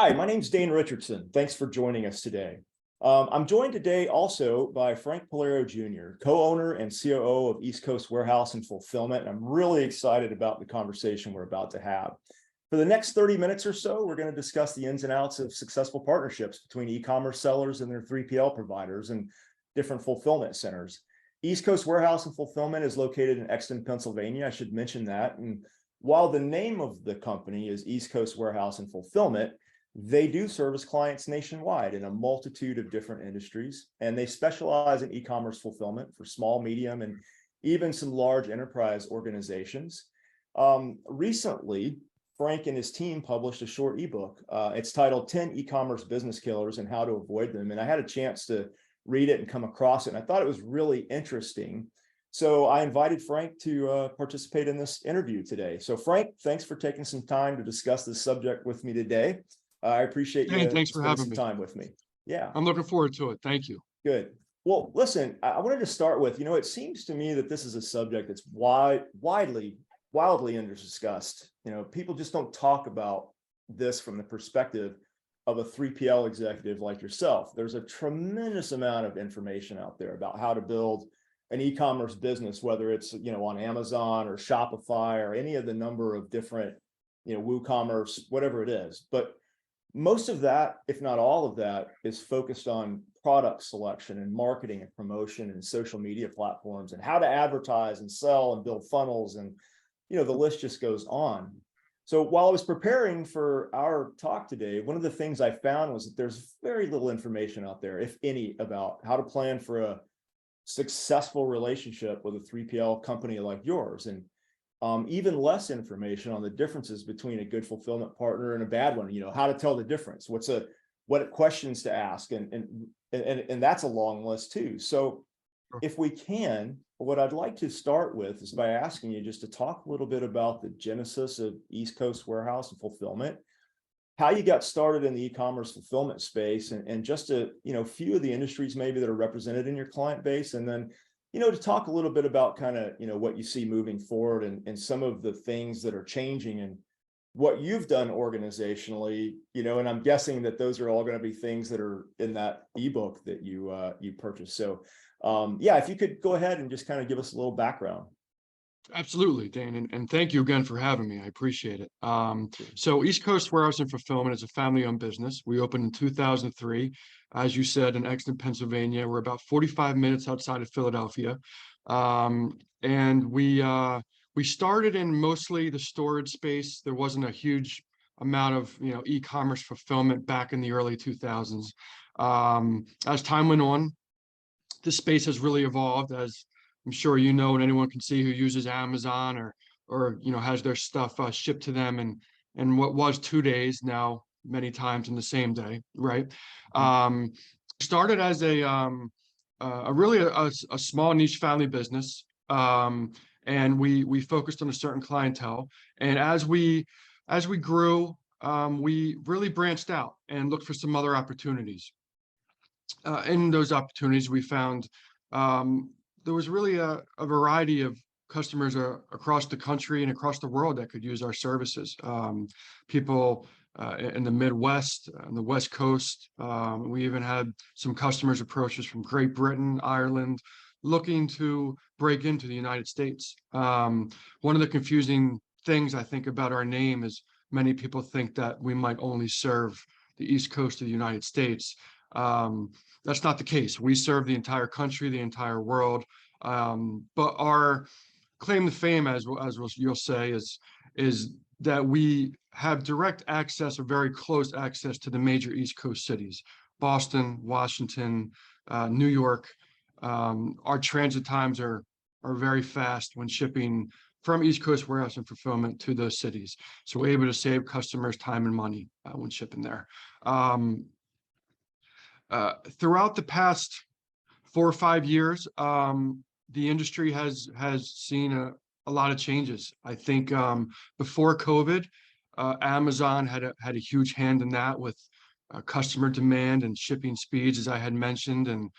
Hi, my name's Dane Richardson. Thanks for joining us today. I'm joined today also by Frank Piliero Jr., co-owner and COO of East Coast Warehouse and Fulfillment. And I'm really excited about the conversation we're about to have. For the next 30 minutes or so, we're going to discuss the ins and outs of successful partnerships between e-commerce sellers and their 3PL providers and different fulfillment centers. East Coast Warehouse and Fulfillment is located in Exton, Pennsylvania. I should mention that. And while the name of the company is East Coast Warehouse and Fulfillment, they do service clients nationwide in a multitude of different industries, and they specialize in e-commerce fulfillment for small, medium, and even some large enterprise organizations. Recently, Frank and his team published a short ebook. It's titled 10 E-commerce Business Killers and How to Avoid Them. And I had a chance to read it and come across it, and I thought it was really interesting. So I invited Frank to participate in this interview today. So Frank, thanks for taking some time to discuss this subject with me today. I appreciate you thanks for having some me. time with me. Yeah, I'm looking forward to it. Thank you. good. Well, listen, I wanted to start with, it seems to me that this is a subject that's wildly under-discussed. People just don't talk about this from the perspective of a 3PL executive like yourself. There's a tremendous amount of information out there about how to build an e-commerce business, whether it's, on Amazon or Shopify or any of the number of different, WooCommerce, whatever it is. But most of that, if not all of that, is focused on product selection and marketing and promotion and social media platforms and how to advertise and sell and build funnels. And, the list just goes on. So while I was preparing for our talk today, one of the things I found was that there's very little information out there, if any, about how to plan for a successful relationship with a 3PL company like yours. And even less information on the differences between a good fulfillment partner and a bad one. How to tell the difference, what questions to ask, and that's a long list too. So if we can, what I'd like to start with is by asking you just to talk a little bit about the genesis of East Coast Warehouse and Fulfillment, how you got started in the e-commerce fulfillment space, and just a few of the industries maybe that are represented in your client base, and then to talk a little bit about kind of, what you see moving forward and some of the things that are changing and what you've done organizationally, and I'm guessing that those are all going to be things that are in that ebook that you purchased. So yeah, if you could go ahead and just kind of give us a little background. Absolutely, Dane, and thank you again for having me. I appreciate it. So East Coast Warehouse and Fulfillment is a family-owned business. We opened in 2003, as you said, in Exton, Pennsylvania. We're about 45 minutes outside of Philadelphia, and we started in mostly the storage space. There wasn't a huge amount of e-commerce fulfillment back in the early 2000s. As time went on, the space has really evolved, as I'm sure and anyone can see who uses Amazon or has their stuff shipped to them and what was 2 days now many times in the same day, right? Started as a really a small niche family business, and we focused on a certain clientele. And as we grew, we really branched out and looked for some other opportunities. In those opportunities, we found there was really a variety of customers across the country and across the world that could use our services. People in the Midwest, on the West Coast. We even had some customers approach us from Great Britain, Ireland, looking to break into the United States. One of the confusing things I think about our name is many people think that we might only serve the East Coast of the United States. That's not the case. We serve the entire country, the entire world. But our claim to fame, as you'll say, is that we have direct access or very close access to the major East Coast cities: Boston, Washington, New York. Our transit times are very fast when shipping from East Coast Warehouse and Fulfillment to those cities. So we're able to save customers time and money when shipping there. Throughout the past 4 or 5 years, the industry has seen a lot of changes. I think before COVID, Amazon had a huge hand in that with customer demand and shipping speeds, as I had mentioned, and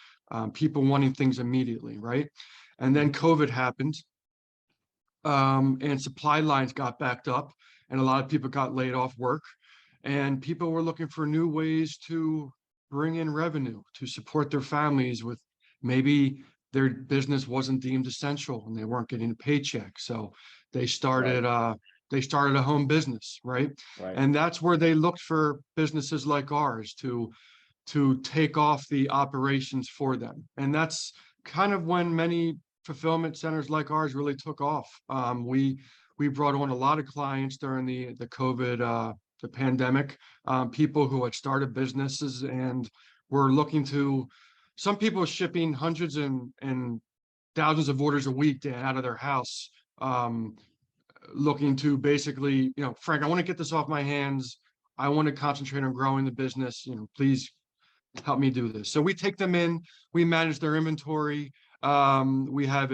people wanting things immediately, right? And then COVID happened, and supply lines got backed up, and a lot of people got laid off work. and people were looking for new ways to bring in revenue to support their families with maybe their business wasn't deemed essential and they weren't getting a paycheck. So they Right, started a home business, right? right. And that's where they looked for businesses like ours to take off the operations for them. And that's kind of when many fulfillment centers like ours really took off. We brought on a lot of clients during the COVID the pandemic, people who had started businesses and were looking to. Some people were shipping hundreds and thousands of orders a week out of their house, looking to basically, Frank, I want to get this off my hands. I want to concentrate on growing the business. Please help me do this. So we take them in, we manage their inventory. We have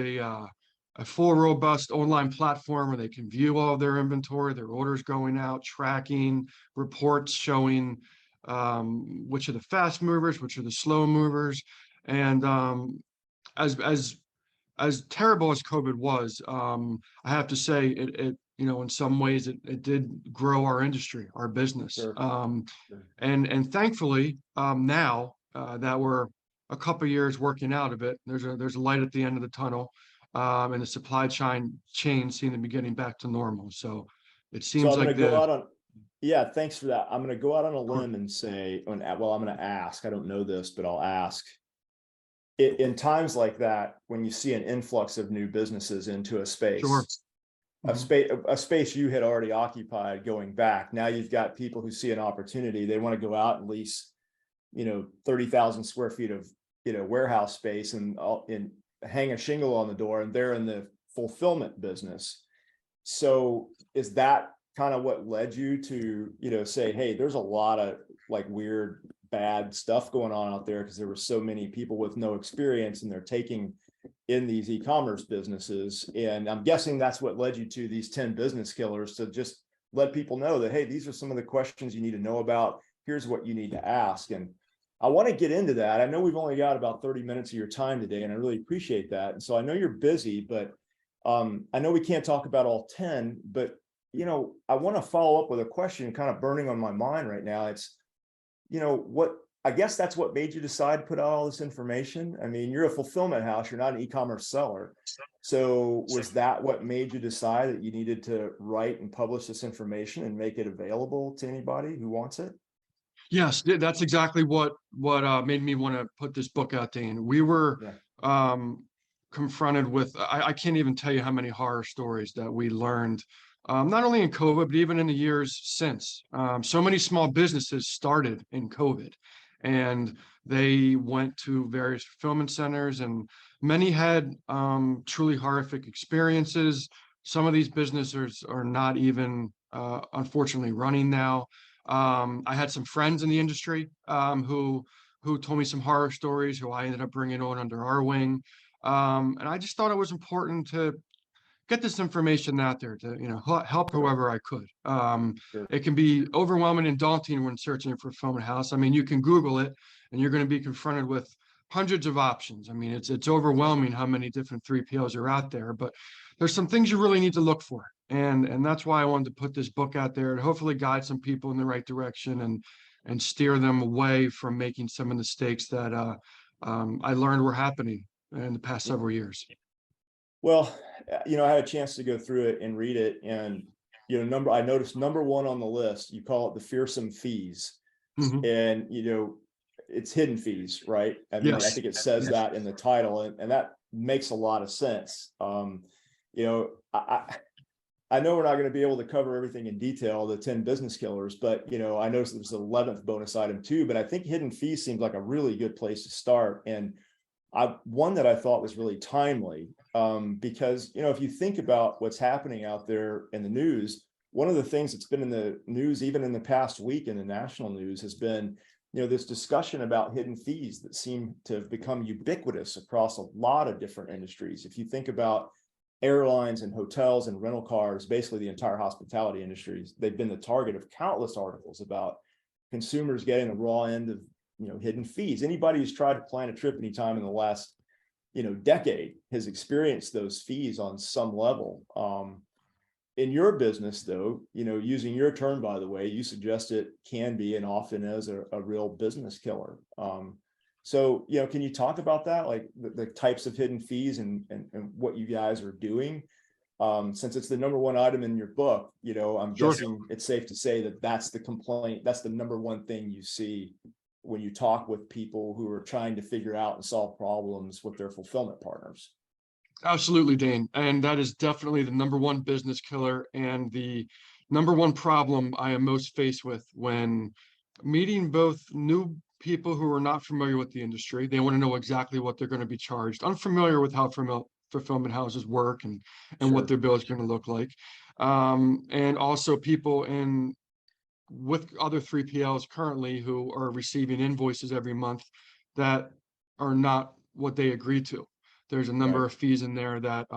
a full robust online platform where they can view all of their inventory, their orders going out, tracking, reports showing which are the fast movers, which are the slow movers. And as as as terrible as COVID was, I have to say it in some ways it did grow our industry, our business. Sure, sure. And thankfully, now that we're a couple years working out of it, there's a light at the end of the tunnel, and the supply chain seem to be getting back to normal. So it So seems I'm going like to go the out on, yeah, thanks for that. I'm going to go out on a cour- limb and say, well, I'm going to ask, I don't know this, but I'll ask. In times like that, when you see an influx of new businesses into a sure. space, Mhm. a space you had already occupied going back, now you've got people who see an opportunity, they want to go out and lease, 30,000 square feet of, warehouse space and hang a shingle on the door, and they're in the fulfillment business. So is that kind of what led you to, say, hey, there's a lot of like weird, bad stuff going on out there because there were so many people with no experience and they're taking in these e-commerce businesses. And I'm guessing that's what led you to these 10 business killers, to just let people know that, hey, these are some of the questions you need to know about. Here's what you need to ask. And I want to get into that. I know we've only got about 30 minutes of your time today, and I really appreciate that. And so I know you're busy, but I know we can't talk about all 10, but I want to follow up with a question kind of burning on my mind right now. It's, what I guess that's what made you decide to put out all this information. I mean, you're a fulfillment house, you're not an e-commerce seller. So was that what made you decide that you needed to write and publish this information and make it available to anybody who wants it? Yes, that's exactly what made me want to put this book out, Dane. We were Yeah. um, confronted with, I can't even tell you how many horror stories that we learned, not only in COVID, but even in the years since. So many small businesses started in COVID, and they went to various fulfillment centers, and many had truly horrific experiences. Some of these businesses are not even, unfortunately, running now. I had some friends in the industry who told me some horror stories, who I ended up bringing on under our wing. And I just thought it was important to get this information out there to help Sure, whoever I could. sure. It can be overwhelming and daunting when searching for a fulfillment house. I mean, you can Google it, and you're going to be confronted with hundreds of options. I mean, it's overwhelming how many different 3PLs are out there, but there's some things you really need to look for. And that's why I wanted to put this book out there to hopefully guide some people in the right direction and steer them away from making some of the mistakes that I learned were happening in the past Yeah. several years. Well, I had a chance to go through it and read it, and I noticed number one on the list, you call it the fearsome fees, Mhm. and it's hidden fees, right? I mean, I Yes. think it says Yes. that in the title, and that makes a lot of sense. You know, I know we're not going to be able to cover everything in detail, the 10 business killers, but I noticed there's an 11th bonus item too, but I think hidden fees seems like a really good place to start. And one that I thought was really timely, because if you think about what's happening out there in the news, one of the things that's been in the news even in the past week in the national news has been this discussion about hidden fees that seem to have become ubiquitous across a lot of different industries. If you think about airlines and hotels and rental cars, basically the entire hospitality industries, they've been the target of countless articles about consumers getting the raw end of hidden fees. Anybody who's tried to plan a trip anytime in the last decade has experienced those fees on some level. in your business though, using your term, by the way, you suggest it can be and often is a real business killer. So, can you talk about that, like the types of hidden fees and what you guys are doing? Since it's the number one item in your book, I'm Sure. guessing it's safe to say that that's the complaint. That's the number one thing you see when you talk with people who are trying to figure out and solve problems with their fulfillment partners. Absolutely, Dane. And that is definitely the number one business killer and the number one problem I am most faced with when meeting both new people who are not familiar with the industry. They want to know exactly what they're going to be charged, unfamiliar with how fulfillment houses work and what Sure. their bill is going to look like. And also people with other 3PLs currently who are receiving invoices every month that are not what they agreed to. There's a number Right. of fees in there that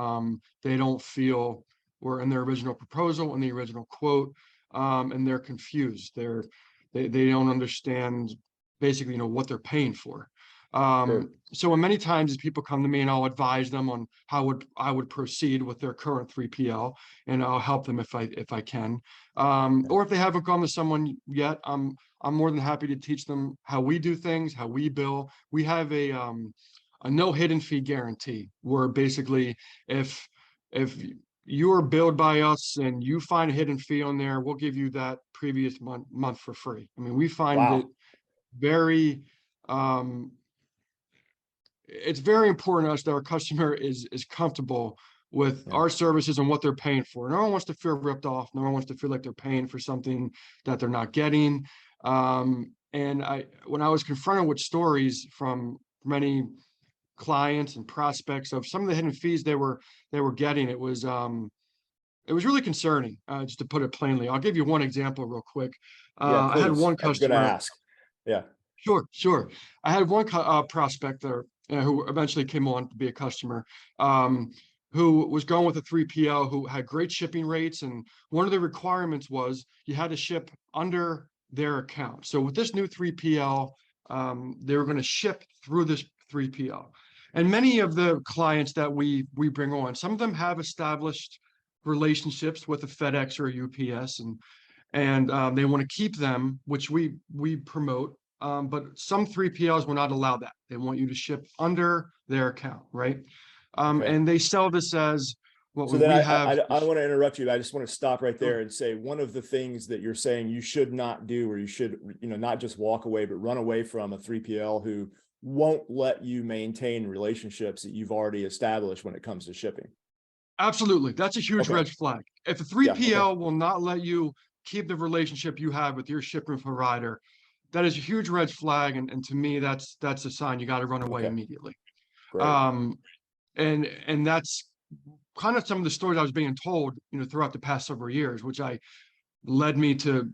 they don't feel were in their original proposal, in the original quote, and they're confused. They don't understand basically, what they're paying for. Sure. So many times as people come to me and I'll advise them on how I would proceed with their current 3PL, and I'll help them if I can. Or if they haven't gone to someone yet, I'm more than happy to teach them how we do things, how we bill. We have a no hidden fee guarantee, where basically if you are billed by us and you find a hidden fee on there, we'll give you that previous month for free. I mean, we find it Wow. very it's very important to us that our customer is comfortable with Yeah. our services and what they're paying for. No one wants to feel ripped off. No one wants to feel like they're paying for something that they're not getting. And when I was confronted with stories from many clients and prospects of some of the hidden fees they were getting, it was really concerning, just to put it plainly. I'll give you one example real quick. Yeah, I had please. one I was going to customer. ask. Yeah. Sure, sure. I had one prospect there, who eventually came on to be a customer, who was going with a 3PL who had great shipping rates. And one of the requirements was you had to ship under their account. So with this new 3PL, they were going to ship through this 3PL. And many of the clients that we bring on, some of them have established relationships with a FedEx or a UPS, and they want to keep them, which we promote. But some 3PLs will not allow that. They want you to ship under their account, right? Okay. And they sell this as what So then we I, have. I don't want to interrupt you. I just want to stop right Sure. there and say one of the things that you're saying you should not do, or you should, not just walk away, but run away from a 3PL who won't let you maintain relationships that you've already established when it comes to shipping. Absolutely. That's a huge Okay. red flag. If a Yeah. Okay. 3PL will not let you keep the relationship you have with your shipping provider, that is a huge red flag. And to me, that's a sign you got to run away Okay. immediately. Great. Um, and that's kind of some of the stories I was being told, throughout the past several years, which led me to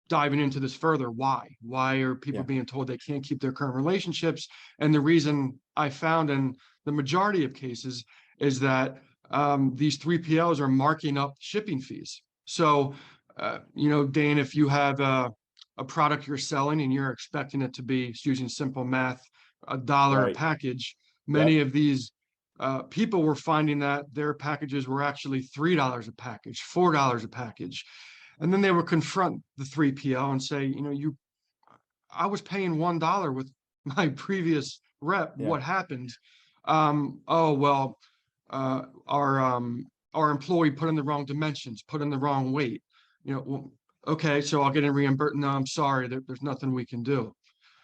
diving into this further. Why are people Yeah. being told they can't keep their current relationships? And the reason I found in the majority of cases is that these 3PLs are marking up shipping fees. So, Dane, if you have a product you're selling and you're expecting it to be, using simple math, $1 a Right. package, many Yep. of these people were finding that their packages were actually $3 a package, $4 a package. And then they would confront the 3PL and say, I was paying $1 with my previous rep. Yeah. What happened? Oh, well, our employee put in the wrong dimensions, put in the wrong weight. Well, okay, so I'll get in reimbursed. No, I'm sorry, there's nothing we can do.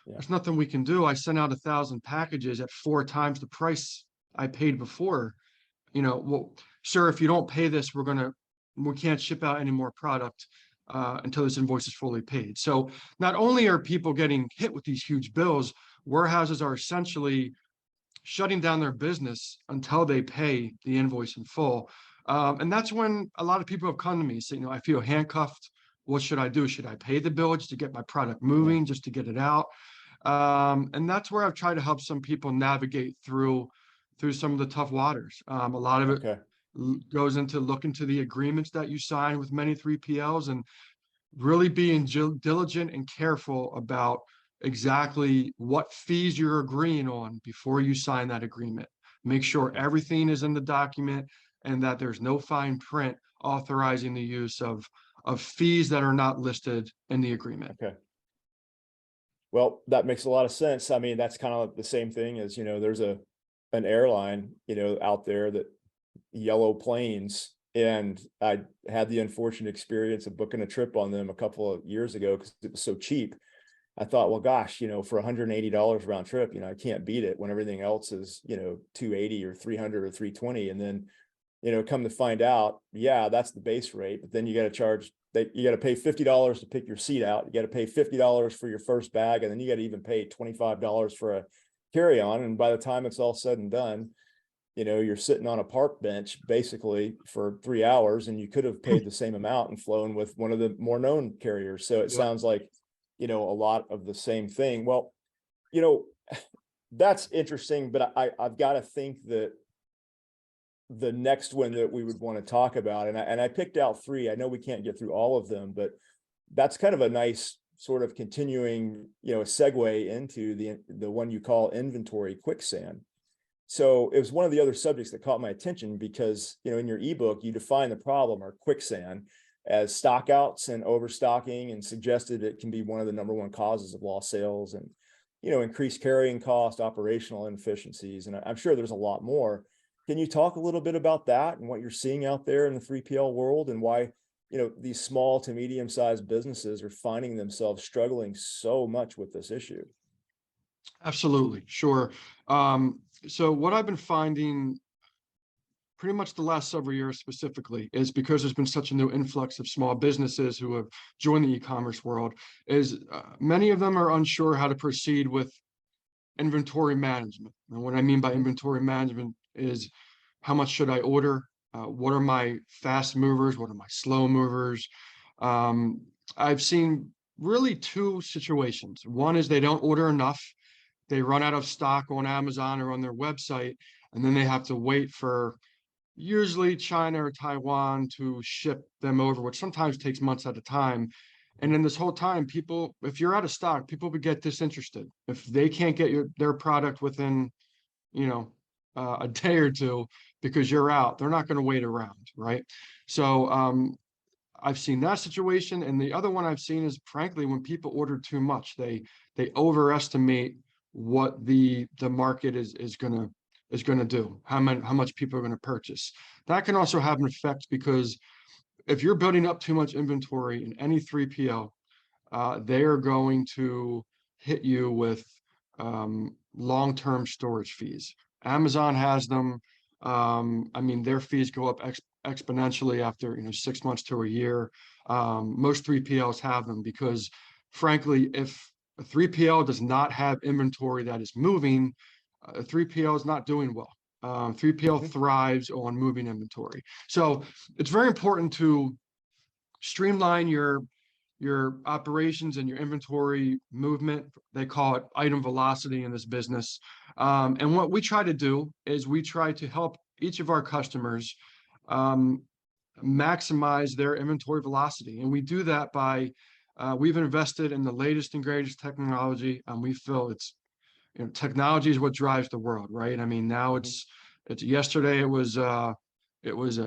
Yeah. There's nothing we can do. I sent out 1,000 packages at 4 times the price I paid before. Well, sir, if you don't pay this, we can't ship out any more product until this invoice is fully paid. So not only are people getting hit with these huge bills, warehouses are essentially shutting down their business until they pay the invoice in full. And that's when a lot of people have come to me saying, I feel handcuffed. What should I do? Should I pay the bill just to get my product Yeah. moving, just to get it out? And that's where I've tried to help some people navigate through some of the tough waters. A lot of it Okay. goes into looking to the agreements that you sign with many 3PLs and really being diligent and careful about exactly what fees you're agreeing on before you sign that agreement. Make sure Okay. everything is in the document. and that there's no fine print authorizing the use of fees that are not listed in the agreement. Okay. Well, that makes a lot of sense. I mean, that's kind of the same thing as, there's an airline, out there that Yellow Planes, and I had the unfortunate experience of booking a trip on them a couple of years ago because it was so cheap. I thought, well, gosh, for $180 round trip, I can't beat it when everything else is, 280 or 300 or 320. And then, come to find out, yeah, that's the base rate, but then you got to charge that you got to pay $50 to pick your seat out. You got to pay $50 for your first bag. And then you got to even pay $25 for a carry-on. And by the time it's all said and done, you're sitting on a park bench basically for 3 hours, and you could have paid the same amount and flown with one of the more known carriers. So it Yep. sounds like, a lot of the same thing. Well, you know, that's interesting, but I've got to think that the next one that we would want to talk about, and I picked out three. I know we can't get through all of them, but that's kind of a nice sort of continuing, segue into the one you call inventory quicksand. So it was one of the other subjects that caught my attention because, in your ebook, you define the problem or quicksand as stockouts and overstocking, and suggested it can be one of the number one causes of lost sales and, increased carrying cost, operational inefficiencies. And I'm sure there's a lot more. Can you talk a little bit about that and what you're seeing out there in the 3PL world, and why, these small to medium-sized businesses are finding themselves struggling so much with this issue? Absolutely, sure. So what I've been finding pretty much the last several years specifically is, because there's been such a new influx of small businesses who have joined the e-commerce world, is many of them are unsure how to proceed with inventory management. And what I mean by inventory management is, how much should I order? What are my fast movers? What are my slow movers? I've seen really two situations. One is they don't order enough. They run out of stock on Amazon or on their website, and then they have to wait for usually China or Taiwan to ship them over, which sometimes takes months at a time. And in this whole time, people, if you're out of stock, people would get disinterested. If they can't get their product within, a day or two because you're out, they're not going to wait around, right? So I've seen that situation. And the other one I've seen is, frankly, when people order too much, they overestimate what the market is going to do, how much people are going to purchase. That can also have an effect, because if you're building up too much inventory in any 3PL, they are going to hit you with long-term storage fees. Amazon has them. I mean, their fees go up exponentially after 6 months to a year. Most 3PLs have them because, frankly, if a 3PL does not have inventory that is moving, a 3PL is not doing well. 3PL thrives on moving inventory. So it's very important to streamline your operations and your inventory movement. They call it item velocity in this business. And what we try to do is we try to help each of our customers maximize their inventory velocity. And we do that by, we've invested in the latest and greatest technology, and we feel it's, technology is what drives the world, right? I mean, now it's yesterday it was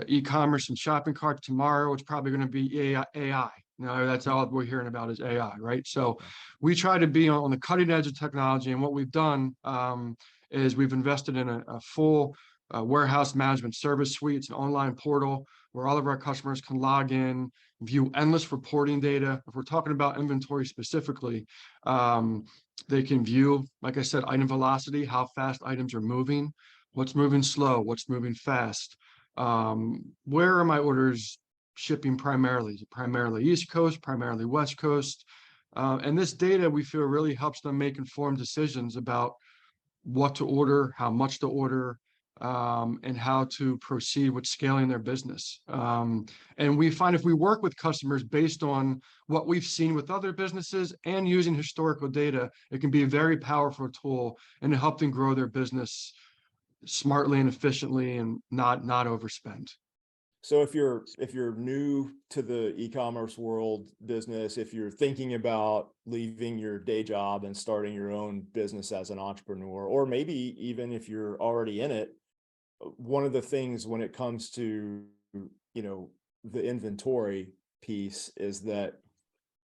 e-commerce and shopping cart. Tomorrow it's probably going to be AI. That's all we're hearing about is AI, right? So we try to be on the cutting edge of technology. And what we've done is we've invested in a full warehouse management service suite. It's an online portal where all of our customers can log in, view endless reporting data. If we're talking about inventory specifically, they can view, like I said, item velocity, how fast items are moving, what's moving slow, what's moving fast. Where are my orders shipping primarily? Is it primarily East Coast, primarily West Coast? And this data, we feel, really helps them make informed decisions about what to order, how much to order, and how to proceed with scaling their business. And we find if we work with customers based on what we've seen with other businesses and using historical data, it can be a very powerful tool and to help them grow their business smartly and efficiently and not overspend. So if you're new to the e-commerce world business, if you're thinking about leaving your day job and starting your own business as an entrepreneur, or maybe even if you're already in it, one of the things when it comes to, the inventory piece is that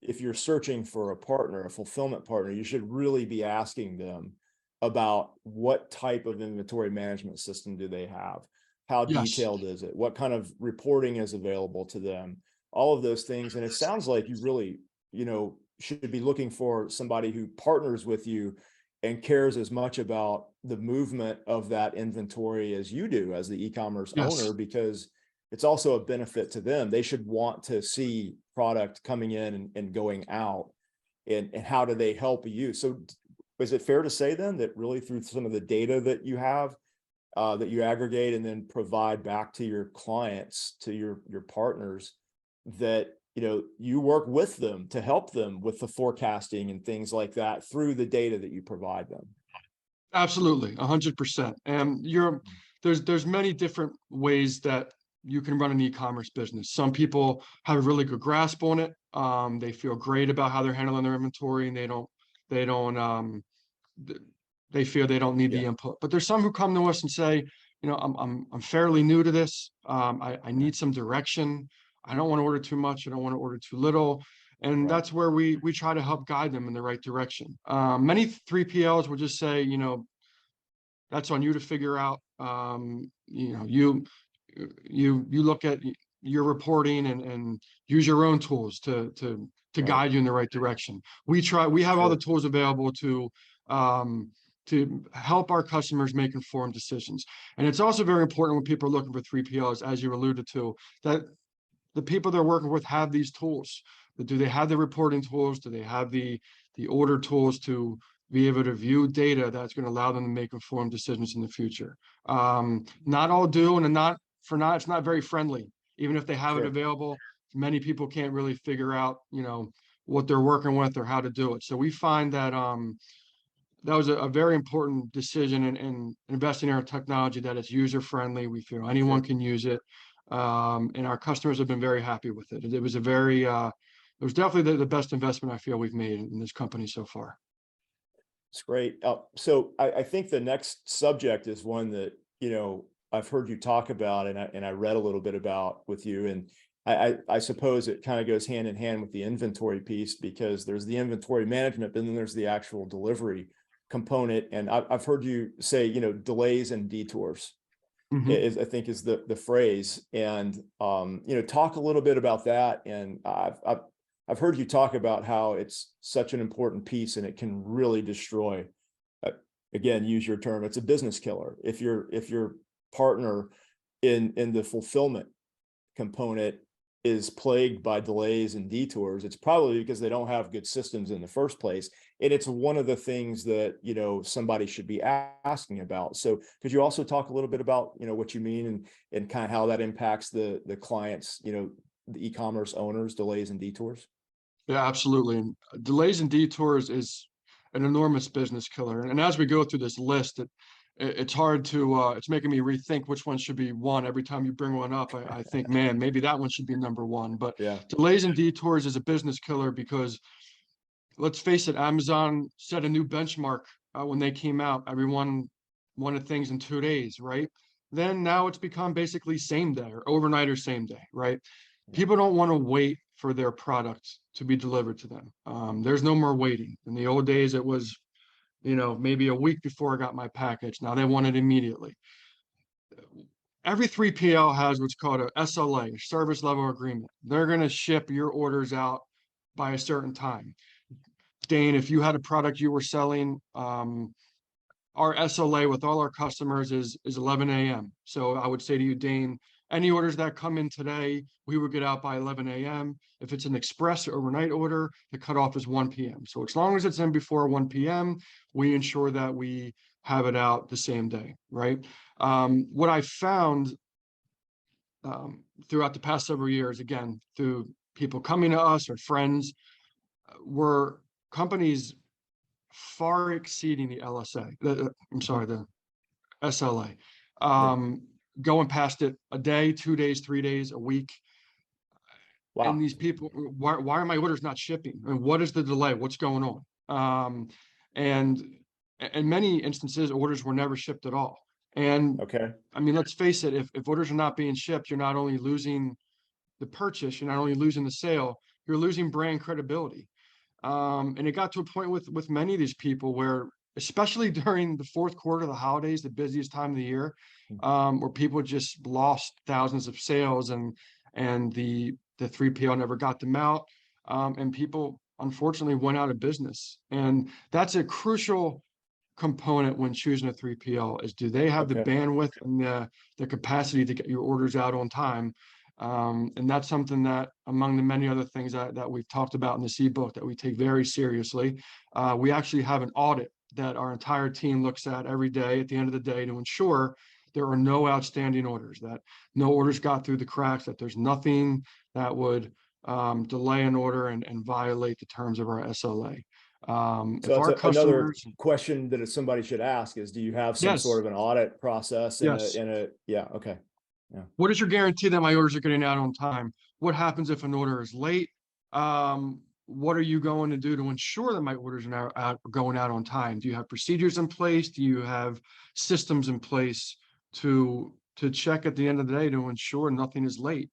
if you're searching for a partner, a fulfillment partner, you should really be asking them about what type of inventory management system do they have? How Yes. detailed is it? What kind of reporting is available to them? All of those things. And it sounds like you really, should be looking for somebody who partners with you and cares as much about the movement of that inventory as you do as the e-commerce owner, Yes. because it's also a benefit to them. They should want to see product coming in and going out, and how do they help you? So is it fair to say then that really through some of the data that you have, that you aggregate and then provide back to your clients, to your partners, that you work with them to help them with the forecasting and things like that through the data that you provide them? Absolutely, 100%. And there's many different ways that you can run an e-commerce business. Some people have a really good grasp on it. They feel great about how they're handling their inventory, and they don't th- they feel they don't need Yeah. the input. But there's some who come to us and say, I'm fairly new to this. I Yeah. need some direction. I don't want to order too much. I don't want to order too little. And Right. that's where we try to help guide them in the right direction. Many 3PLs will just say, that's on you to figure out. You look at your reporting and use your own tools to Right. guide you in the right direction. We have all the Sure. tools available um, to help our customers make informed decisions. And it's also very important when people are looking for 3PLs, as you alluded to, that the people they're working with have these tools. Do they have the reporting tools? Do they have the order tools to be able to view data that's going to allow them to make informed decisions in the future? Not all do, and it's not very friendly. Even if they have it Sure. available, many people can't really figure out, what they're working with or how to do it. So we find that that was a very important decision in investing in our technology, that it's user friendly. We feel anyone Sure. can use it. And our customers have been very happy with it. It was it was definitely the best investment I feel we've made in this company so far. It's great. So I think the next subject is one that, I've heard you talk about, and I read a little bit about with you. And I suppose it kind of goes hand in hand with the inventory piece, because there's the inventory management, but then there's the actual delivery component. And I've heard you say, delays and detours Mhm. is, I think, is the phrase. And talk a little bit about that. And I've heard you talk about how it's such an important piece, and it can really destroy, uh, again, use your term, it's a business killer. If your partner in the fulfillment component is plagued by delays and detours, it's probably because they don't have good systems in the first place. And it's one of the things that, somebody should be asking about. So could you also talk a little bit about, what you mean, and kind of how that impacts the clients, the e-commerce owners, delays and detours? Yeah, absolutely. And delays and detours is an enormous business killer. And as we go through this list, it's hard to it's making me rethink which one should be one. Every time you bring one up, I think, man, maybe that one should be number one. But Yeah. delays and detours is a business killer because, let's face it, Amazon set a new benchmark when they came out. Everyone wanted things in 2 days, right? Then now it's become basically same day or overnight or same day, right? Yeah. People don't want to wait for their products to be delivered to them. There's no more waiting. In the old days, it was, maybe a week before I got my package. Now they want it immediately. Every 3PL has what's called a SLA, service level agreement. They're going to ship your orders out by a certain time. Dane, if you had a product you were selling, our SLA with all our customers is 11 a.m. So I would say to you, Dane, any orders that come in today, we would get out by 11 a.m. If it's an express or overnight order, the cutoff is 1 p.m. So as long as it's in before 1 p.m., we ensure that we have it out the same day, right? What I found throughout the past several years, again, through people coming to us or friends, were companies far exceeding the LSA. I'm sorry, the SLA. Yeah. Going past it a day, 2 days, 3 days, a week. And Wow. these people, why are my orders not shipping? And what is the delay? What's going on? And in many instances, orders were never shipped at all. And Okay. I mean, let's face it, if orders are not being shipped, you're not only losing the purchase, you're not only losing the sale, you're losing brand credibility. And it got to a point with many of these people where, especially during the fourth quarter, the holidays, the busiest time of the year, where people just lost thousands of sales, and the 3PL never got them out, and people unfortunately went out of business. And that's a crucial component when choosing a 3PL, is do they have the Okay. bandwidth and the capacity to get your orders out on time? And that's something that, among the many other things that we've talked about in this ebook, that we take very seriously. We actually have an audit that our entire team looks at every day at the end of the day to ensure there are no outstanding orders, that no orders got through the cracks, that there's nothing that would delay an order and violate the terms of our SLA. So If that's our another customers, question that somebody should ask is, do you have some sort yes, of an audit process yes. yeah, okay. Yeah. What is your guarantee that my orders are getting out on time? What happens if an order is late? What are you going to do to ensure that my orders are going out on time? Do you have procedures in place? Do you have systems in place to check at the end of the day to ensure nothing is late?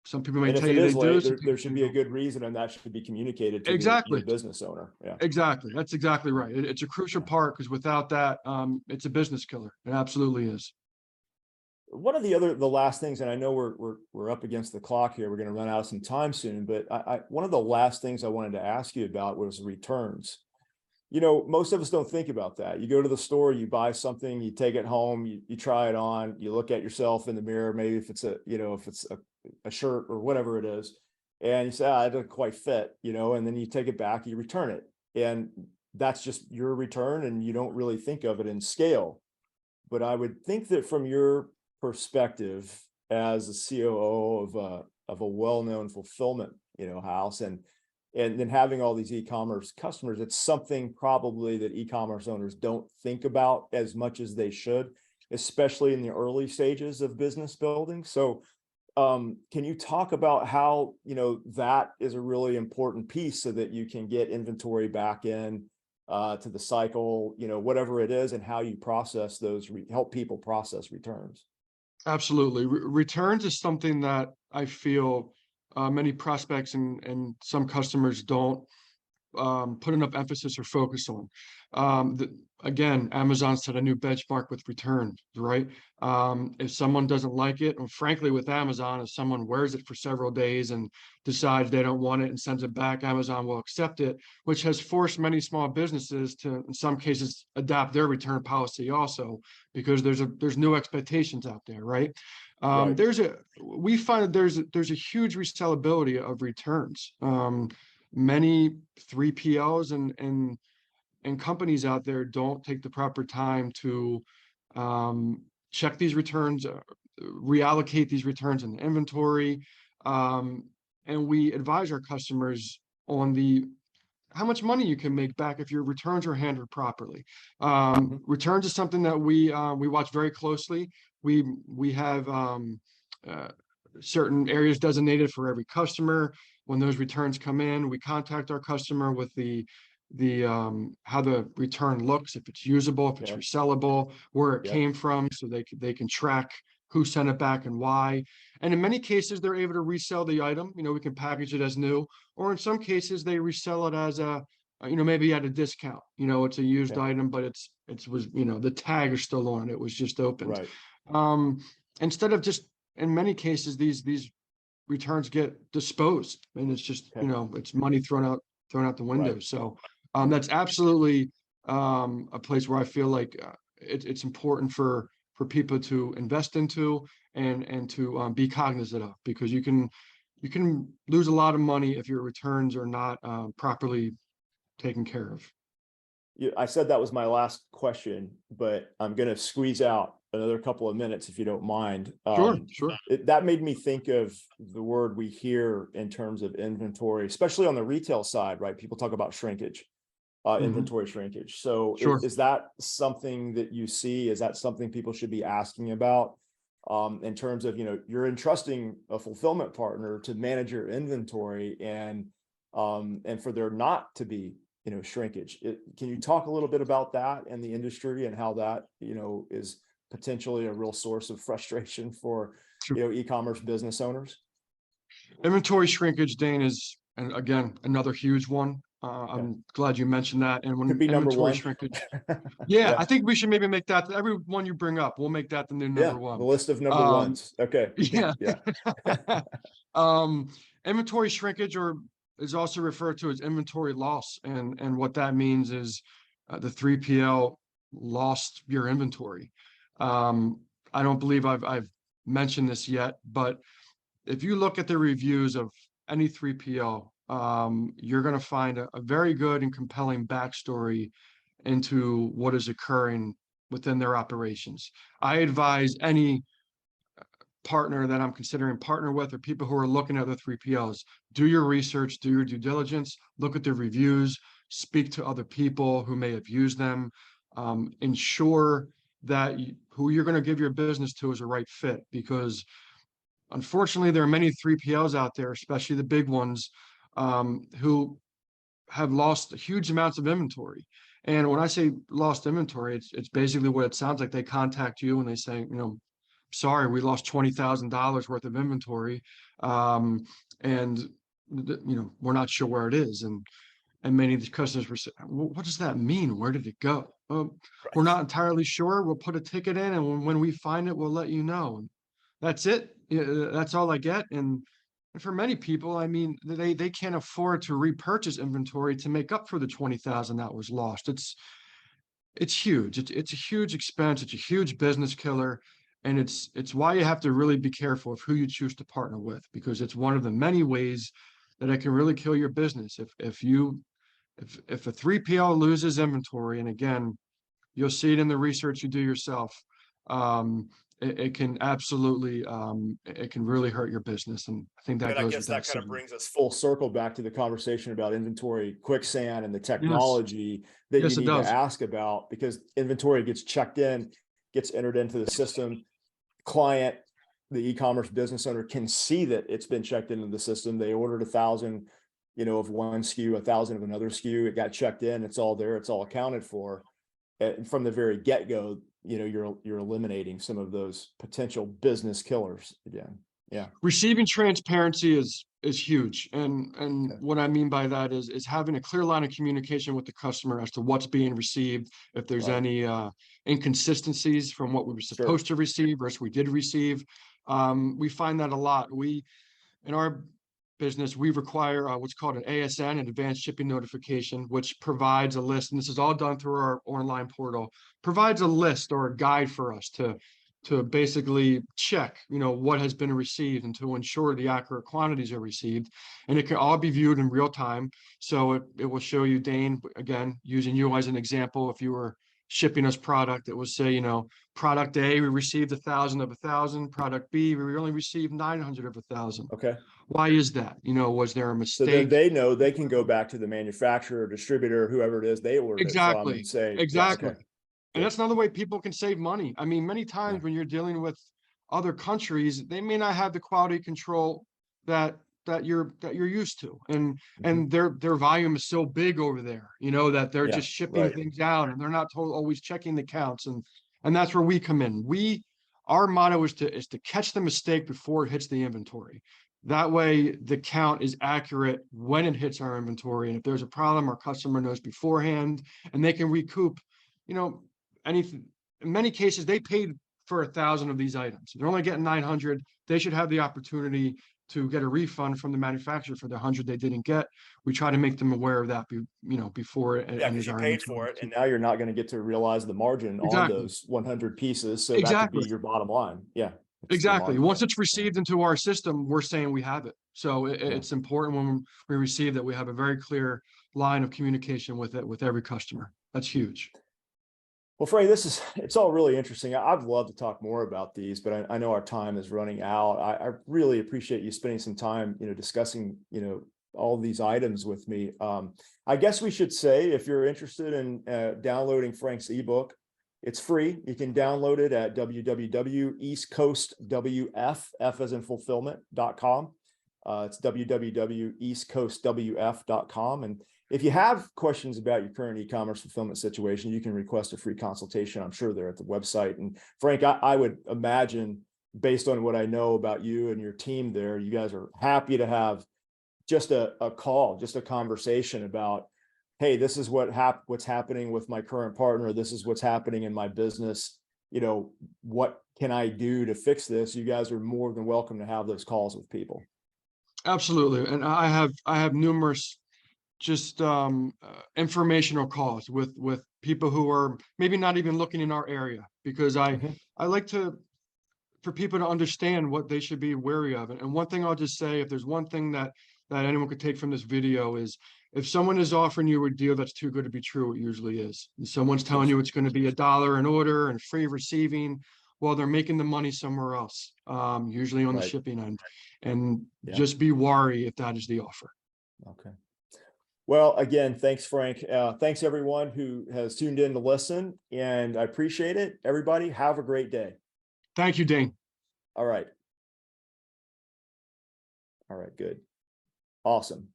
Some people may And if tell it you they is do, late, some there people say should they be a don't. good reason, and that should be communicated to the Exactly. business owner. Yeah. Exactly. That's exactly right. It's a crucial part, because without that, it's a business killer. It absolutely is. One of the last things, and I know we're up against the clock here, we're going to run out of some time soon, but one of the last things I wanted to ask you about was returns. Most of us don't think about that. You go to the store, you buy something, you take it home, you try it on, you look at yourself in the mirror, maybe if it's a shirt or whatever it is, and you say, it doesn't quite fit, and then you take it back, you return it. And that's just your return, and you don't really think of it in scale. But I would think that from your perspective as a COO of a well-known fulfillment, house, and then having all these e-commerce customers, it's something probably that e-commerce owners don't think about as much as they should, especially in the early stages of business building. So can you talk about how, that is a really important piece so that you can get inventory back in to the cycle, whatever it is, and how you process those, help people process returns? Absolutely. Returns is something that I feel many prospects and some customers don't put enough emphasis or focus on. Again, Amazon set a new benchmark with returns, right? If someone doesn't like it, and frankly, with Amazon, if someone wears it for several days and decides they don't want it and sends it back, Amazon will accept it, which has forced many small businesses to, in some cases, adapt their return policy also, because there's new expectations out there, right? Right. We find that there's a huge resellability of returns. Many 3PLs and companies out there don't take the proper time to check these returns, reallocate these returns in the inventory. And we advise our customers on how much money you can make back if your returns are handled properly. Returns is something that we watch very closely. We have certain areas designated for every customer. When those returns come in, we contact our customer with the how the return looks, if it's usable, if it's Yeah. resellable, where it Yeah. came from, so they can track who sent it back and why. And in many cases, they're able to resell the item. We can package it as new, or in some cases, they resell it as maybe at a discount. It's a used Yeah. item, but it was, the tag is still on it. It was just opened. Right. Um, Instead of just, in many cases, these returns get disposed, and it's just, Okay. it's money thrown out the window. Right. So that's absolutely a place where I feel like it's important for people to invest into and to be cognizant of, because you can lose a lot of money if your returns are not properly taken care of. Yeah, I said that was my last question, but I'm going to squeeze out another couple of minutes if you don't mind. Sure, sure. That made me think of the word we hear in terms of inventory, especially on the retail side, right? People talk about shrinkage, Mhm. inventory shrinkage. So Sure. is that something that you see? Is that something people should be asking about? In terms of, you're entrusting a fulfillment partner to manage your inventory, and for there not to be shrinkage. Can you talk a little bit about that and the industry and how that, is potentially a real source of frustration for, e-commerce business owners? Inventory shrinkage, Dane, is, and again, another huge one. Okay. I'm glad you mentioned that. And when Could be number inventory one. shrinkage, Yeah. I think we should maybe make that every one you bring up. We'll make that the new Yeah. number one. The list of number Um, ones. Okay. yeah. Yeah. Inventory shrinkage, or is also referred to as inventory loss, and what that means is the 3PL lost your inventory. I don't believe I've mentioned this yet, but if you look at the reviews of any 3PL, you're going to find a very good and compelling backstory into what is occurring within their operations. I advise any partner that I'm considering partner with, or people who are looking at the 3PLs, do your research, do your due diligence, look at the reviews, speak to other people who may have used them, ensure that who you're going to give your business to is a right fit, because unfortunately, there are many 3PLs out there, especially the big ones, who have lost huge amounts of inventory. And when I say lost inventory, it's basically what it sounds like. They contact you and they say, sorry, we lost $20,000 worth of inventory, and we're not sure where it is. And many of the customers were saying, well, what does that mean? Where did it go? We're not entirely sure. We'll put a ticket in, and when we find it, we'll let you know. That's it. That's all I get. And for many people, I mean, they can't afford to repurchase inventory to make up for the 20,000 that was lost. It's huge. It's a huge expense. It's a huge business killer. And it's why you have to really be careful of who you choose to partner with, because it's one of the many ways that it can really kill your business. If a 3PL loses inventory, and again, you'll see it in the research you do yourself, it can absolutely, it can really hurt your business. And I think that And I goes guess without that kind of saying. brings us full circle back to the conversation about inventory quicksand and the Yes, technology that you yes, it need to does. ask about, because inventory gets checked in, gets entered into the system. Client, the e-commerce business owner, can see that it's been checked into the system. They ordered 1,000, of one SKU, 1,000 of another SKU. It got checked in. It's all there. It's all accounted for. And from the very get-go, you're eliminating some of those potential business killers again. Yeah. Receiving transparency is huge. And Okay. what I mean by that is having a clear line of communication with the customer as to what's being received, if there's Right. any inconsistencies from what we were Sure. supposed to receive versus we did receive. We find that a lot. In our business, we require what's called an ASN, an advanced shipping notification, which provides a list, and this is all done through our online portal, provides a list or a guide for us to basically check, what has been received and to ensure the accurate quantities are received. And it can all be viewed in real time. So it will show you, Dane, again, using you as an example, if you were shipping us product, it will say, product A, we received 1,000 of 1,000. Product B, we only received 900 of 1,000. Okay. Why is that? Was there a So then mistake? they know they can go back to the manufacturer, distributor, whoever it is they ordered it from, and Exactly. say, yeah, Exactly. okay, And good. that's another way people can save money. I mean, many Yeah. times when you're dealing with other countries, they may not have the quality control that you're used to. And Mhm. their volume is so big over there, that they're Yeah. just shipping Right. things out and they're not always checking the counts. And that's where we come in. Our motto is to catch the mistake before it hits the inventory. That way the count is accurate when it hits our inventory. And if there's a problem, our customer knows beforehand and they can recoup, anything. In many cases, they paid for 1,000 of these items. They're only getting 900. They should have the opportunity to get a refund from the manufacturer for the 100 they didn't get. We try to make them aware of that, before it Yeah, because enters you our paid inventory. for it, and now you're not going to get to realize the margin on Exactly. those 100 pieces. So that could be Exactly. your bottom line. Yeah. It's the Exactly. margin Once there. it's received into our system, we're saying we have it. So Yeah. it's important when we receive that we have a very clear line of communication with it, with every customer. That's huge. Well, Frey, it's all really interesting. I'd love to talk more about these, but I know our time is running out. I really appreciate you spending some time, discussing, all these items with me. I guess we should say, if you're interested in downloading Frank's ebook, it's free. You can download it at www.eastcoastwf, F as in fulfillment.com. It's www.eastcoastwf.com. And if you have questions about your current e-commerce fulfillment situation, you can request a free consultation. I'm sure they're at the website. And Frank, I would imagine, based on what I know about you and your team there, you guys are happy to have just a call, just a conversation about, hey, this is what's happening with my current partner. This is what's happening in my business. You know, what can I do to fix this? You guys are more than welcome to have those calls with people. Absolutely. And I have numerous just informational calls with people who are maybe not even looking in our area, because Mhm. I like for people to understand what they should be wary of. And one thing I'll just say, if there's one thing that anyone could take from this video, is if someone is offering you a deal that's too good to be true, it usually is. And someone's telling Yes. you it's going to be $1 an order and free receiving, while they're making the money somewhere else, usually on the Right. shipping end. And Yeah. just be wary if that is the offer. Okay. Well, again, thanks, Frank. Thanks everyone who has tuned in to listen, and I appreciate it. Everybody, have a great day. Thank you, Dane. All right. All right, good. Awesome.